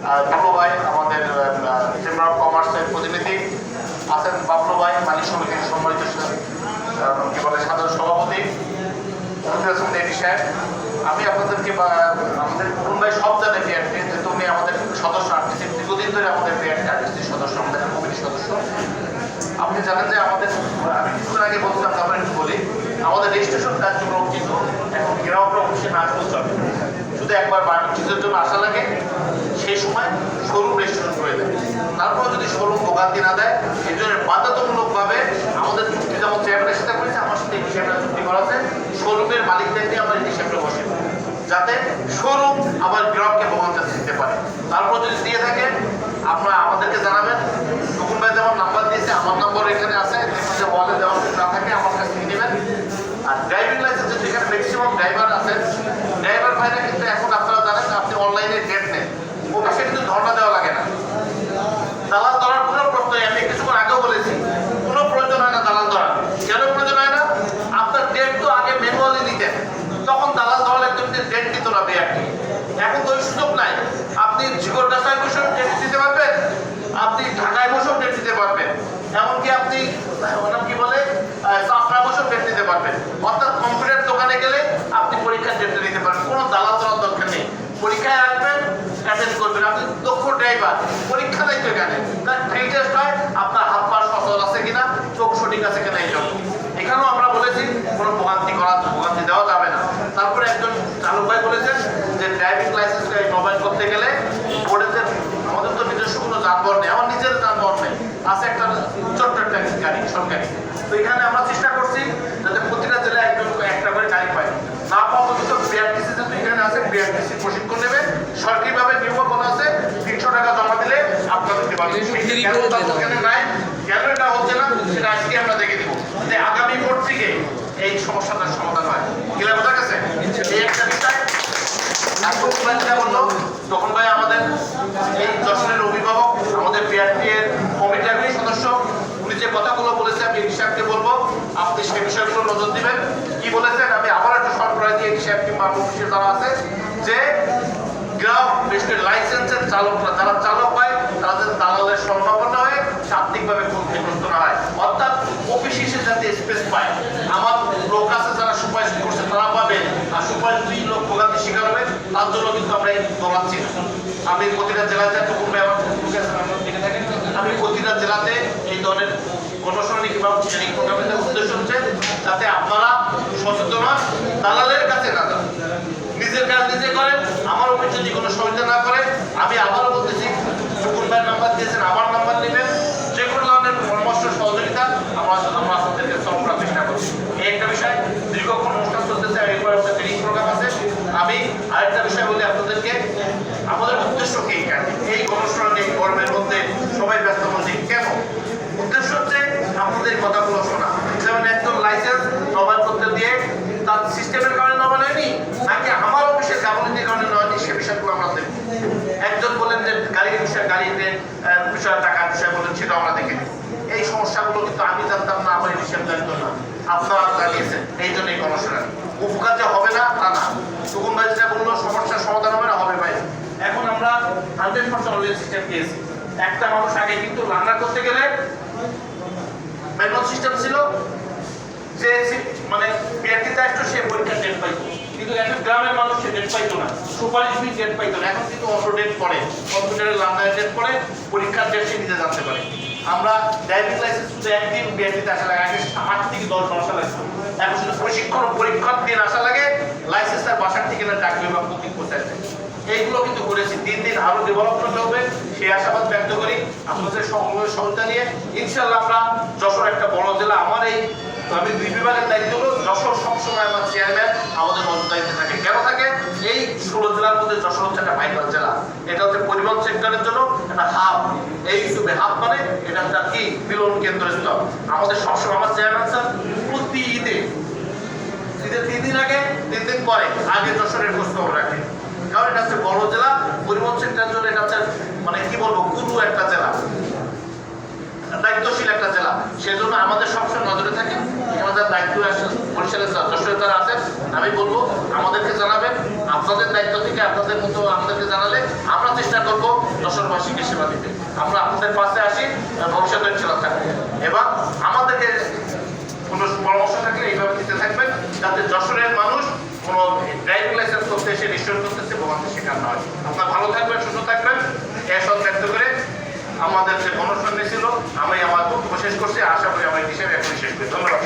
বাবলু ভাই আমাদের chamber of কমার্সের প্রতিনিধি আছেন, বাবলু ভাই মালিক সমিতির সম্মানিত কি বলে সাধারণ সভাপতি সাহেব। আমি আপনাদেরকে আমাদের অরুণ ভাই সব জানে বিআরটি, যেহেতু উনি আমাদের সদস্য আর্টিসি, দীর্ঘদিন ধরে আমাদের বিআরটি আর্টিসির সদস্য, আমাদের কমিটির সদস্য। আপনি জানেন যে আমাদের, আমি কিছুদিন আগে বলছিলাম, তারপরে একটু বলি, আমাদের রেজিস্ট্রেশন কার্যক্রম কিন্তু এখন গ্রাহকরা অফিসে না আসলে চলে, শুধু একবার বাণিজ্যের জন্য আসা লাগে, সেই সময় শোরুম রেজিস্ট্রেশন করে দেয়। তারপর যদি শোরুম ভোগান্তি না দেয়, এই জন্য বাধ্যতামূলকভাবে আমাদের চুক্তি যেমন চেয়ারম্যানের সাথে করেছে, আমার সাথে এই হিসাবটা চুক্তি করা আছে, শোরুমের মালিকদেরকে আমরা এই হিসাবটা বসে যাতে শোরুম আবার গ্রাহককে ভোগান্তি দিতে পারে। তারপর যদি দিয়ে থাকে আপনারা আমাদেরকে জানাবেন। তখন ভাই যেমন নাম্বার দিয়েছে, আমার নম্বর এখানে আছে, যে ওয়ালে দেওয়া না থাকে আমার কাছে নিয়ে নেবেন। আর ড্রাইভিং লাইসেন্স যদি এখানে ম্যাক্সিমাম ড্রাইভার আছেন, ড্রাইভার ভাইরা কিন্তু এখন আপনারা জানেন, আপনি অনলাইনে ডেট নেন, ওখানে কিন্তু ধর্ণা দেওয়া লাগে না, দালাল ধরার কোনো প্রশ্নই, আমি কিছুক্ষণ আগেও বলেছি, কোনো প্রয়োজন হয় না দালাল ধরার। কেন প্রয়োজন হয় না? আপনার ডেট তো আগে ম্যানুয়ালি দিতেন, তখন দালাল ধরালে ডেট দিত না বিআরটি। এখন তো ওই সুযোগ নাই, আপনি ঝিকরগাছায় বসেও ডেট দিতে পারবেন, আপনি ঢাকায় বসেও ডেট দিতে পারবেন, এমনকি আপনি কি বলে চাপড়া বসেও ডেট দিতে পারবেন। অর্থাৎ কম্পিউটার দোকানে গেলে আপনি পরীক্ষার ডেটটা দিতে পারবেন, কোনো দালাল ধরার দরকার নেই। পরীক্ষায় আসবেন, অ্যাটেন্ড করবেন, আপনি দক্ষ ড্রাইভার, পরীক্ষা নাই তো এখানে, তার ফিল্ড টেস্ট হয় আপনার হাত পা সচল আছে কিনা, চোখ সঠিক আছে কিনা, এই জন্য এখানেও আমরা বলেছি কোনো ভোগান্তি দেওয়া যাবে না। তারপরে একজন চালক ভাই বলেছেন যে ড্রাইভিং লাইসেন্স মোবাইল করতে গেলে বোর্ডের, আমাদের তো নিজস্ব কোনো যানবাহন নেই, আমার নিজের যানবাহন নেই, আছে একটা ছোট্ট একটা গাড়ি সরকারি। তো এখানে আমরা চেষ্টা করছি যাতে প্রতিটা জেলায় একটা করে গাড়ি পাই। না পাওয়া পর্যন্ত বিআরটিসি যেহেতু এখানে আছে, বিআরটিসি প্রশিক্ষণ নেবে, সরকারিভাবে নিয়ম বলা আছে 300 টাকা জমা দিলে আপনারা দিতে পারবেন। এখানে নাই, কেন এটা হচ্ছে না সেটা আজকে আমরা দেখে দিব, যে আগামী ভোট থেকে এই সমস্যাটার সমাধান হয়। ক্লিয়ার বোঝা গেছে? এই একটা বিষয়। তখন ভাই আমাদের এই যশোরের অভিভাবক, আমাদের বিআরটি এর কমিটির সদস্য, উনি যে কথাগুলো বলেছে আমি হিসাবকে বলবো, আপনি সেই বিষয়গুলো নজর দিবেন। কি বলেছেন আমি আবার একটু শর্ট করে দিয়ে হিসাব কিংবা অফিসে যারা আছে, যে গ্রাহক লাইসেন্সের চালকরা, যারা চালক হয় তারা যাতে দালালের সম্ভাবনা হয়ে সাত্বিকভাবে ক্ষতিগ্রস্ত না হয়, অর্থাৎ অফিস এসে যাতে স্পেস পায়। আমার লোক আছে যারা সুপারিশ করছে তারা পাবে, আর সুপারিশ 2 লোক ভোগান্তি শিকার হবে, তার জন্য কিন্তু আমরা এই দৌড়াচ্ছি। আমি প্রতিটা জেলায় যাতে করবে, আমার দেখে থাকেন, আমি প্রতিটা জেলাতে এই ধরনের গণশুনানি কিংবা ট্রেনিং প্রোগ্রামের উদ্দেশ্য হচ্ছে যাতে আপনারা সচেতন হন, দালালের কাছে না যান, নিজের কাজ নিজে করেন, আমার অফিসে যে কোনো সহায়তা না করে। আমি আবারও বলতেছি, সুকুন ভাইয়ের নাম্বার দিয়েছেন, আমার নাম্বার নেবেন, যে কোনো ধরনের পরামর্শ সহযোগিতা আমরা আপনাদেরকে সলভ করার চেষ্টা করছি। এই একটা বিষয়, দীর্ঘক্ষণ অনুষ্ঠান চলতেছে, এরপর একটা ট্রেনিং প্রোগ্রাম আছে। আমি আরেকটা বিষয় বলি আপনাদেরকে, আমাদের উদ্দেশ্য কি? এই গণশুনানি গরমের মধ্যে সবাই ব্যস্ত বলছি কেন? উদ্দেশ্য হচ্ছে আপনাদের কথাগুলো শোনা। যেমন একজন লাইসেন্স নবায়ন করতে দিয়ে তার সিস্টেমের কারণে নবায়ন হয়নি, নাকি আমার অফিসের গাফিলতির কারণে হয়নি, সে বিষয়গুলো আমরা দেখব। একজন বলেন যে গাড়ির বিষয়, গাড়িতে বিষয় টাকার বিষয় বলেন, সেটাও আমরা দেখে নিই। এই সমস্যাগুলো কিন্তু আমি জানতাম না, আমার এই হিসাব জানত না, আপনারা জানিয়েছেন, এই জন্য এই গণশুনানি। উপকার যে হবে না তা না, তখন ভাই যেটা বললো সমস্যার সমাধান হবে না, হবে ভাই। এখন আমরা 100% অনলাইন সিস্টেম পেয়েছি। একটা মানুষ আগে কিন্তু রান্না করতে গেলে ম্যানুয়াল সিস্টেম ছিল, যে মানে বিআরটিতে আসতো সে পরীক্ষার ডেট পাইতো, কিন্তু এখন গ্রামের মানুষ সে ডেট পাইতো না, সুপারিশ ডেট পাইতো না। এখন কিন্তু অটো ডেট পড়ে, কম্পিউটারে লাইন ডেট পড়ে, পরীক্ষার ডেট সে নিজে জানতে পারে। আমরা ড্রাইভিং লাইসেন্স শুধু একদিন বিআরটিতে আসা লাগে, আগে 8 থেকে 10 জন আসা লাগতো, এখন শুধু প্রশিক্ষণ পরীক্ষার দিন আসা লাগে, লাইসেন্স তার বাসার থেকে না ডাকবে বা প্রতীক পৌঁছায়। এইগুলো কিন্তু করেছি, দিন দিন আরো ডেভেলপমেন্ট হবে, সেই আশাবাদ ব্যক্ত করি। আপনাদের সহযোগিতা নিয়ে ইনশাআল্লাহ আমরা যশোর একটা বড় জেলা, আমার এই আমি 2 বিভাগের দায়িত্বগুলো, যশোর সবসময় আমার চেয়ারম্যান আমাদের নজর দায়িত্বে থাকে। কেন থাকে? এই 16 জেলার মধ্যে যশোর হচ্ছে একটা ভাইটাল জেলা, এটা হচ্ছে পরিবহন সেক্টরের জন্য একটা হাব। এই হিসেবে হাব মানে এটা একটা কি মিলন কেন্দ্রস্থল। আমাদের সবসময় আমার চেয়ারম্যান স্যার প্রতি ঈদের 3 দিন আগে 3 দিন পরে আগে যশোরের খোঁজ খবর রাখে, কারণ এটা হচ্ছে বড় জেলা, পরিবহন সেক্টরের জন্য এটা হচ্ছে মানে কি বলবো গুরু একটা জেলা, দায়িত্বশীল একটা জেলা। সেজন্য আমাদের সবসময় নজরে থাকে। আমাদের দায়িত্ব বরিশালের যশোরে যারা আছেন, আমি বলবো আমাদেরকে জানাবেন, আপনাদের দায়িত্ব থেকে আপনাদের মতো আমাদেরকে জানালে আমরা চেষ্টা করবো যশোরবাসীকে সেবা দিতে। আমরা আপনাদের পাশে আসি, ভবিষ্যতে ইনশাআল্লাহ থাকবে। এবং আমাদেরকে কোনো পরামর্শ থাকলে এইভাবে দিতে থাকবেন, যাতে যশোরের মানুষ কোনো ড্রাইভিং লাইসেন্স করতে এসে নিশ্চয় করতেছে ভোগান্তির শিকার নয়। আপনারা ভালো থাকবেন, সুস্থ থাকবেন, এই সব ব্যক্ত করে আমাদের যে গণসংখ্যা ছিল আমি আমার বক্তব্য শেষ করছি। আশা করি আমার হিসেবে এখনই শেষ করি। ধন্যবাদ।